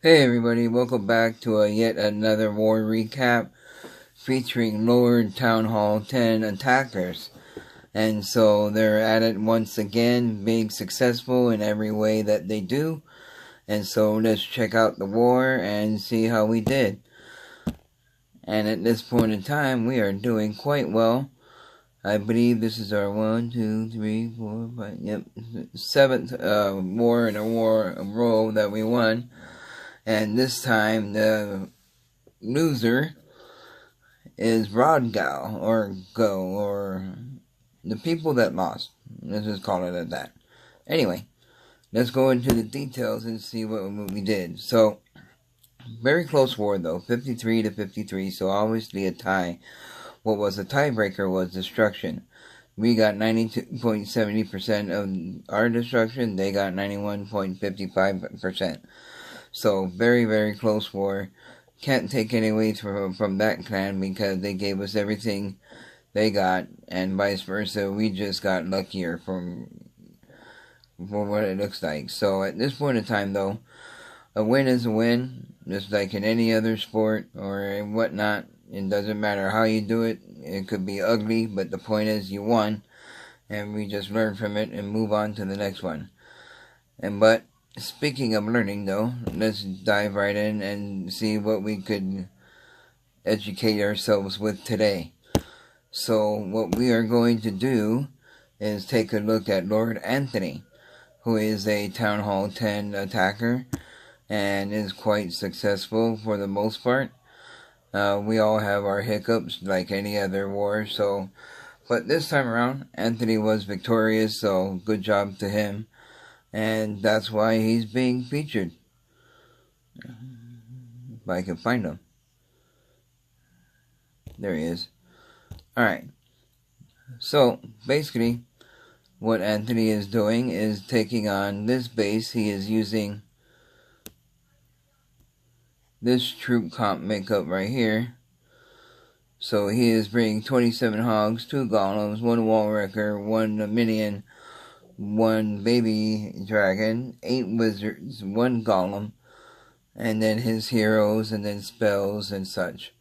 Hey everybody, welcome back to yet another war recap featuring Lord Town Hall 10 attackers. And so they're at it once again, being successful in every way that they do. And so let's check out the war and see how we did. And at this point in time, we are doing quite well. I believe this is our 1, 2, 3, 4, 5, yep, 7th war in a row that we won. And this time, the loser is Rodgaul, or the people that lost. Let's just call it at that. Anyway, let's go into the details and see what we did. So, very close war though, 53 to 53, so obviously a tie. What was a tiebreaker was destruction. We got 92.70% of our destruction, they got 91.55%. So, very, very close war. Can't take any away from that clan because they gave us everything they got, and vice versa. We just got luckier for what it looks like. So, at this point in time, though, a win is a win, just like in any other sport or whatnot. It doesn't matter how you do it. It could be ugly, but the point is you won, and we just learn from it and move on to the next one. But speaking of learning, though, let's dive right in and see what we could educate ourselves with today. So what we are going to do is take a look at Lord Anthony, who is a Town Hall 10 attacker and is quite successful for the most part. We all have our hiccups like any other war, but this time around, Anthony was victorious, so good job to him. And that's why he's being featured. If I can find him. There he is. Alright. So, basically, what Anthony is doing is taking on this base. He is using this troop comp makeup right here. So he is bringing 27 hogs, 2 golems, 1 wall wrecker, 1 minion, 1 baby dragon, 8 wizards, 1 golem, and then his heroes, and then spells and such.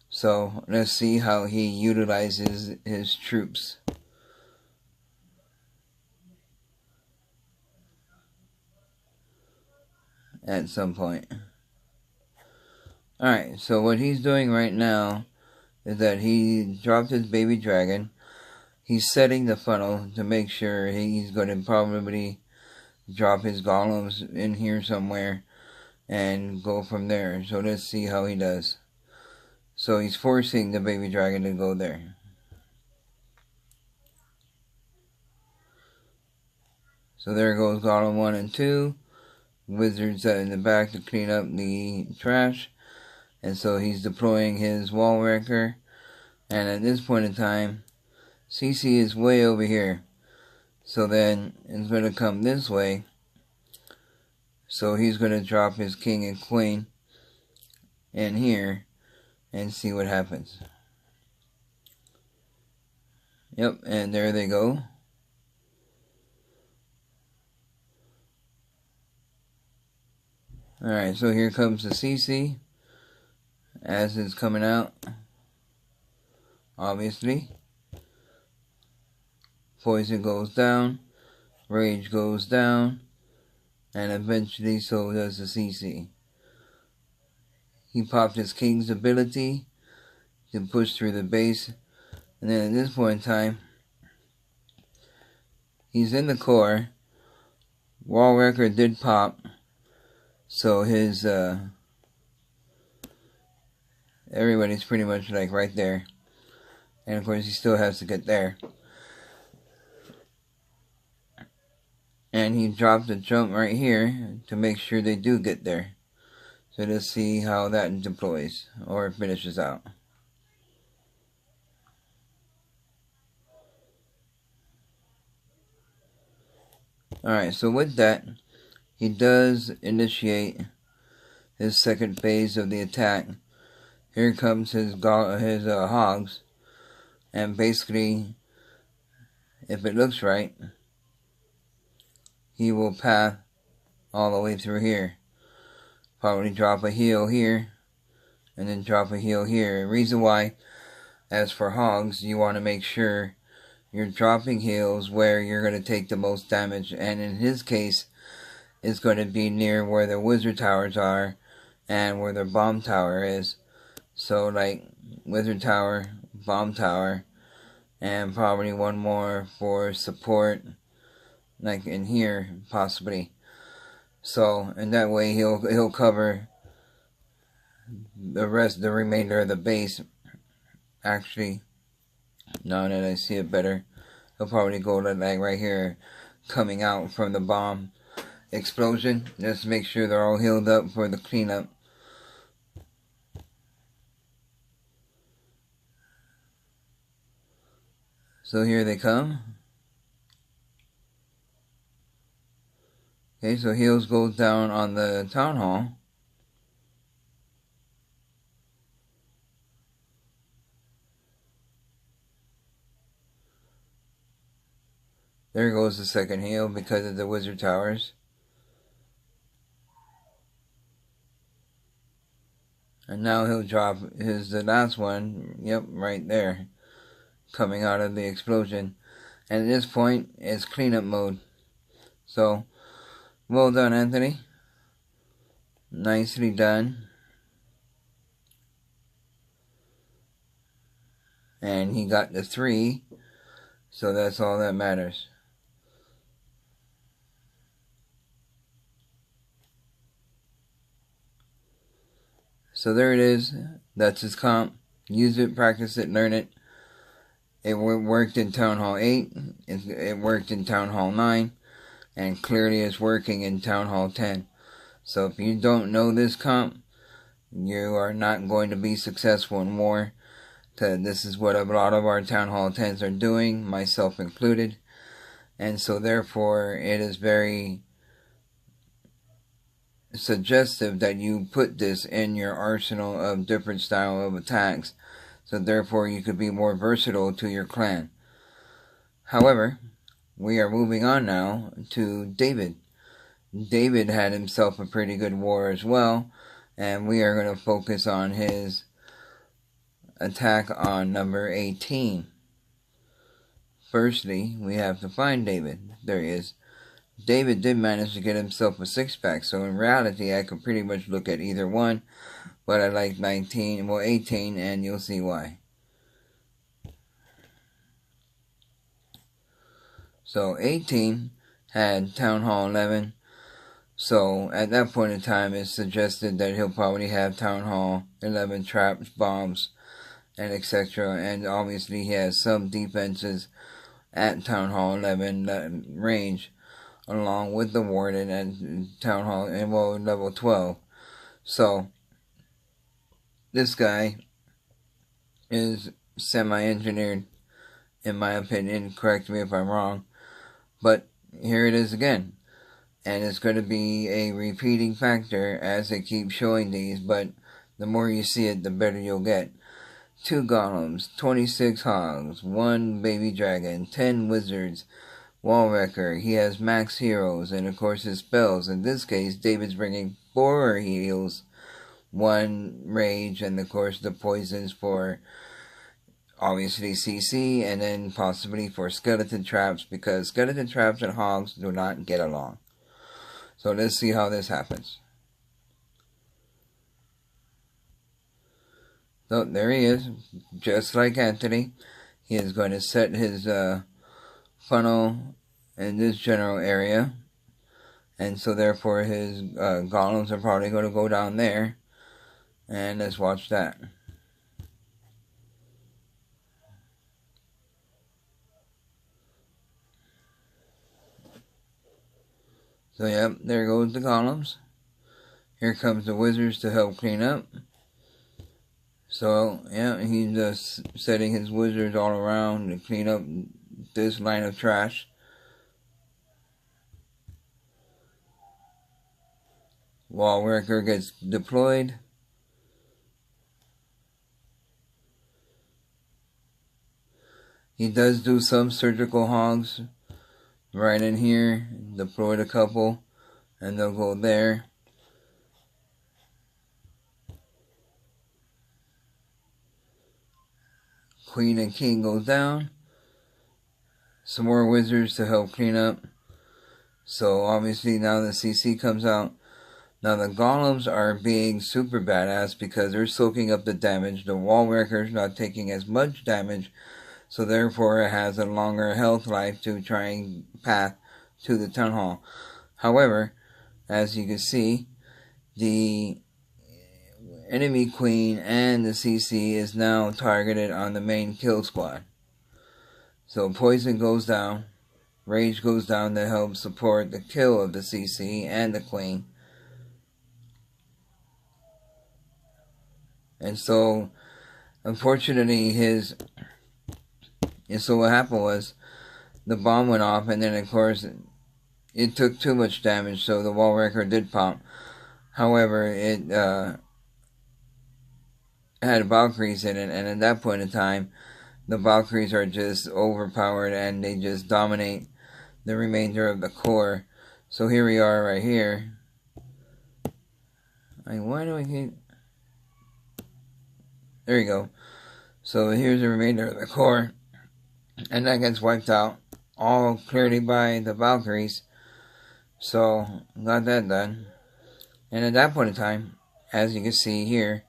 So let's see how he utilizes his troops. At some point. Alright, so what he's doing right now is that he dropped his baby dragon. He's setting the funnel to make sure he's going to probably drop his golems in here somewhere and go from there. So let's see how he does. So he's forcing the baby dragon to go there. So there goes golem 1 and 2. Wizards in the back to clean up the trash. And so he's deploying his wall wrecker. And at this point in time, CC is way over here. So then it's going to come this way. So he's going to drop his king and queen in here and see what happens. Yep, and there they go. Alright, so here comes the CC. As it's coming out, obviously. Poison goes down, rage goes down, and eventually so does the CC. He popped his king's ability to push through the base, and then at this point in time, he's in the core. Wall wrecker did pop, so his everybody's pretty much like right there. And of course he still has to get there. And he dropped a jump right here to make sure they do get there. So let's see how that deploys or finishes out. Alright, so with that, he does initiate his second phase of the attack. Here comes his hogs, and basically, if it looks right, he will path all the way through here. probably drop a heel here, and then drop a heel here. The reason why, as for hogs, you want to make sure you're dropping heels where you're going to take the most damage, and in his case, it's going to be near where the wizard towers are and where the bomb tower is. So like wizard tower, bomb tower, and probably one more for support, like in here possibly. So and that way he'll cover the remainder of the base. Actually, now that I see it better, he'll probably go like right here, coming out from the bomb explosion. Just make sure they're all healed up for the cleanup. So here they come. Okay, so heals goes down on the town hall. There goes the second heal because of the wizard towers. And now he'll drop the last one, yep, right there, coming out of the explosion. And at this point, it's cleanup mode. So, well done, Anthony. Nicely done. And he got the 3, so that's all that matters. So there it is. That's his comp. Use it, practice it, learn it. It worked in Town Hall 8. It worked in Town Hall 9. And clearly it's working in Town Hall 10. So if you don't know this comp, you are not going to be successful in war. This is what a lot of our Town Hall 10s are doing, myself included. And so therefore it is very suggestive that you put this in your arsenal of different style of attacks, so therefore you could be more versatile to your clan. However, we are moving on now to David. David had himself a pretty good war as well, and we are going to focus on his attack on number 18. Firstly, we have to find David. There he is. David did manage to get himself a 6-pack, so in reality I could pretty much look at either one, but I like 18, and you'll see why. So 18 had Town Hall 11, so at that point in time it's suggested that he'll probably have Town Hall 11 traps, bombs, and etc. And obviously he has some defenses at Town Hall 11 range, along with the Warden at Town Hall and level 12. So this guy is semi-engineered, in my opinion. Correct me if I'm wrong, but here it is again, and it's going to be a repeating factor as they keep showing these, but the more you see it, the better you'll get. 2 golems, 26 hogs, 1 baby dragon, 10 wizards, wall wrecker. He has max heroes, and of course his spells. In this case, David's bringing 4 heals, 1 rage, and of course the poisons for obviously CC, and then possibly for skeleton traps, because skeleton traps and hogs do not get along. So let's see how this happens. So there he is, just like Anthony. He is going to set his funnel in this general area, and so therefore his golems are probably going to go down there, and let's watch that. So yep, there goes the golems. Here comes the wizards to help clean up. So yeah, he's just setting his wizards all around to clean up this line of trash. Wall wrecker gets deployed. He does do some surgical hogs right in here. Deployed a couple, and they'll go there. Queen and king goes down. Some more wizards to help clean up. So obviously now the CC comes out. Now the golems are being super badass because they're soaking up the damage. The wall wrecker's not taking as much damage, so therefore it has a longer health life to try and path to the town hall. However, as you can see, the enemy queen and the CC is now targeted on the main kill squad. So poison goes down, rage goes down to help support the kill of the CC and the queen. And so, unfortunately, so what happened was, the bomb went off, and then, of course, it took too much damage, so the wall wrecker did pop. However, it had Valkyries in it, and at that point in time, the Valkyries are just overpowered, and they just dominate the remainder of the core. So here we are right here. Why do I keep... There you go. So here's the remainder of the core. And that gets wiped out. All clearly by the Valkyries. So, got that done. And at that point in time, as you can see here,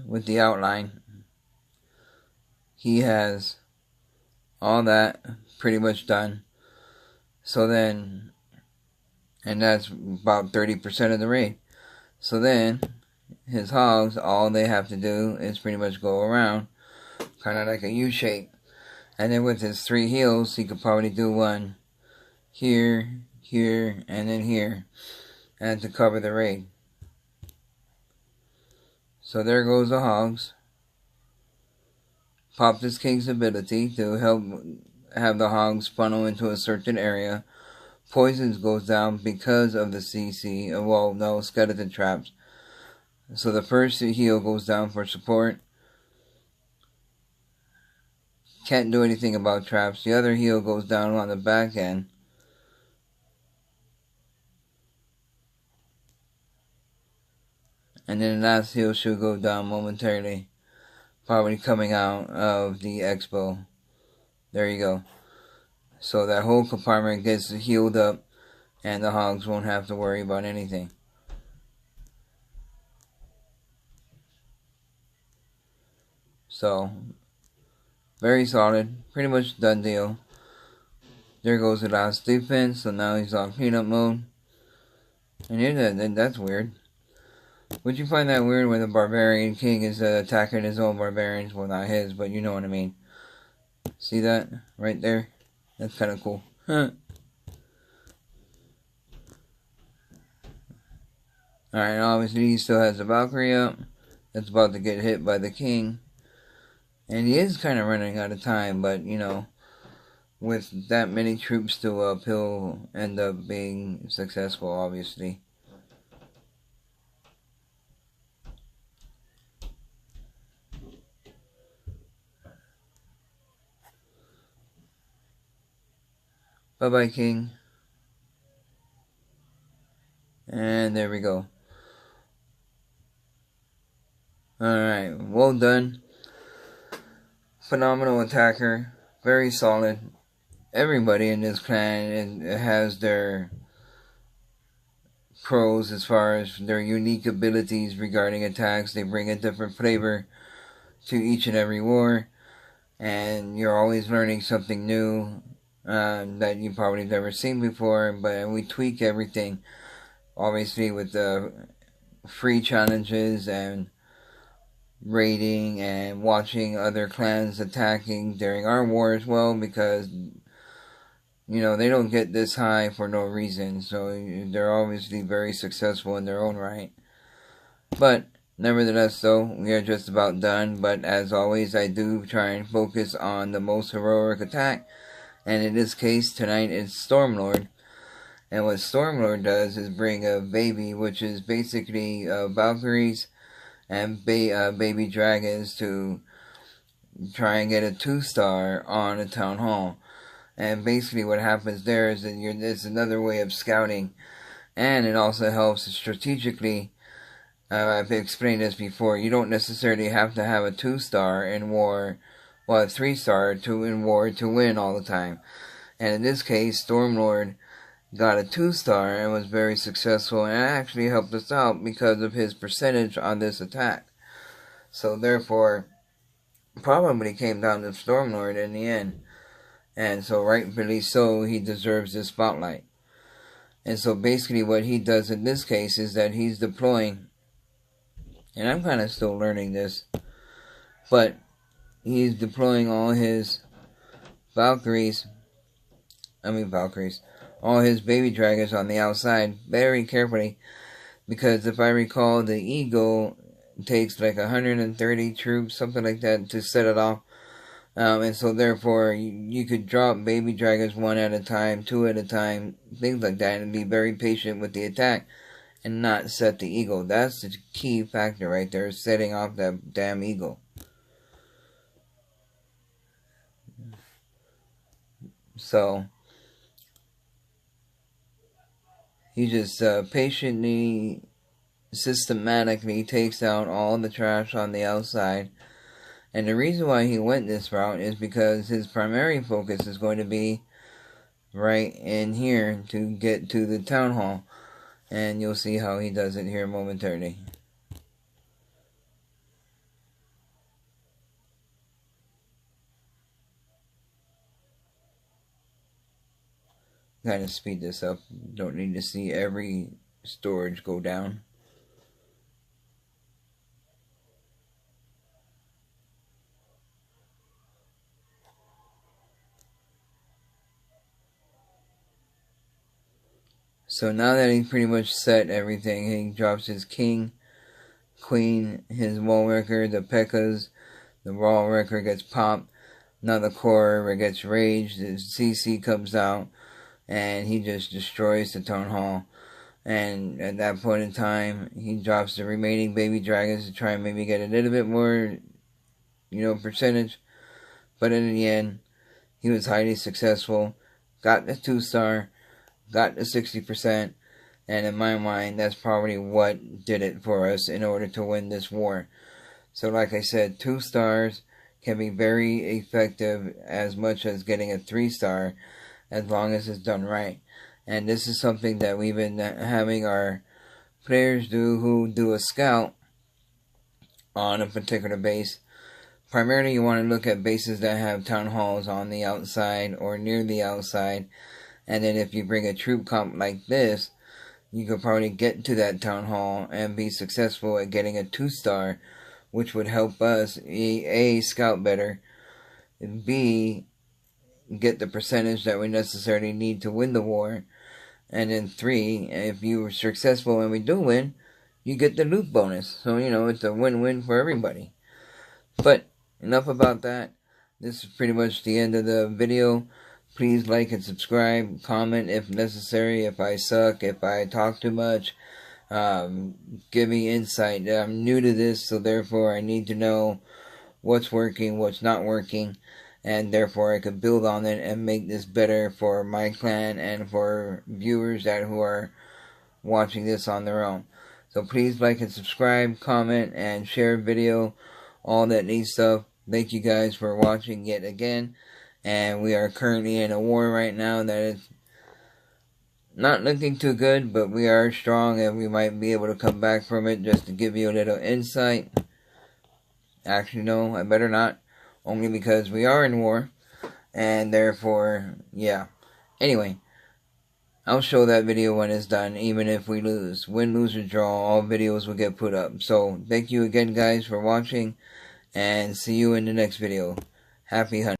with the outline, he has all that pretty much done. So then, and that's about 30% of the raid. So then, his hogs, all they have to do is pretty much go around, kind of like a U shape. And then with his 3 heals, he could probably do one here, here, and then here, and to cover the raid. So there goes the hogs. Popped his king's ability to help have the hogs funnel into a certain area. Poisons goes down because of the CC, well, no, skeleton traps. So the first heal goes down for support. Can't do anything about traps. The other heal goes down on the back end. And then the last heal should go down momentarily. Probably coming out of the expo. There you go. So that whole compartment gets healed up, and the hogs won't have to worry about anything. So, very solid. Pretty much done deal. There goes the last defense. So now he's on cleanup mode. And that's weird. Would you find that weird when the barbarian king is attacking his own barbarians? Well, not his, but you know what I mean. See that? Right there? That's kind of cool. Huh. Alright, obviously he still has the Valkyrie up. That's about to get hit by the king. And he is kind of running out of time, but, you know, with that many troops still up, he'll end up being successful, obviously. Bye-bye, king. And there we go. Alright, well done. Phenomenal attacker. Very solid. Everybody in this clan has their pros as far as their unique abilities regarding attacks. They bring a different flavor to each and every war. And you're always learning something new that you probably never seen before. But we tweak everything. Obviously with the free challenges and raiding and watching other clans attacking during our war as well, because you know they don't get this high for no reason, so they're obviously very successful in their own right. But nevertheless, though, we are just about done. But as always, I do try and focus on the most heroic attack, and in this case tonight it's Stormlord. And what Stormlord does is bring a baby, which is basically Valkyries and baby dragons, to try and get a 2-star on a town hall. And basically what happens there is that it's another way of scouting, and it also helps strategically I've explained this before. You don't necessarily have to have a 2-star in war, well, a 3-star in war to win all the time. And in this case, Stormlord got a 2-star and was very successful, and actually helped us out because of his percentage on this attack. So therefore, probably came down to Stormlord in the end. And so rightfully so, he deserves this spotlight. And so basically what he does in this case is that he's deploying, and I'm kind of still learning this, but he's deploying all his Valkyries, all his baby dragons on the outside very carefully, because if I recall, the Eagle takes like 130 troops, something like that, to set it off. And so therefore, you could drop baby dragons 1 at a time, 2 at a time, things like that, and be very patient with the attack and not set the Eagle. That's the key factor right there, setting off that damn Eagle. So he just patiently, systematically takes out all the trash on the outside. And the reason why he went this route is because his primary focus is going to be right in here to get to the town hall. And you'll see how he does it here momentarily. Kind of speed this up. Don't need to see every storage go down. So now that he's pretty much set everything, he drops his king, queen, his wall wrecker, the P.E.K.K.A.s, the wall wrecker gets popped, now the core gets raged, the CC comes out, and he just destroys the town hall. And at that point in time, he drops the remaining baby dragons to try and maybe get a little bit more, percentage. But in the end, he was highly successful, got the 2-star, got the 60%, and in my mind, that's probably what did it for us in order to win this war. So like I said, 2 stars can be very effective, as much as getting a 3-star, as long as it's done right. And this is something that we've been having our players do who do a scout on a particular base. Primarily, you want to look at bases that have town halls on the outside or near the outside. And then if you bring a troop comp like this, you could probably get to that town hall and be successful at getting a 2-star, which would help us, A, scout better, B, get the percentage that we necessarily need to win the war, and then 3, if you were successful and we do win, you get the loot bonus. So, it's a win-win for everybody. But enough about that. This is pretty much the end of the video. Please like and subscribe, comment if necessary, if I suck, if I talk too much. Give me insight. I'm new to this, so therefore I need to know what's working, what's not working, and therefore I can build on it and make this better for my clan and for viewers who are watching this on their own. So please like and subscribe, comment, and share video, all that neat stuff. Thank you guys for watching yet again. And we are currently in a war right now that is not looking too good, but we are strong and we might be able to come back from it. Just to give you a little insight. Actually, no, I better not. Only because we are in war. And therefore, yeah. Anyway, I'll show that video when it's done, even if we lose. Win, lose, or draw, all videos will get put up. So, thank you again, guys, for watching. And see you in the next video. Happy hunting.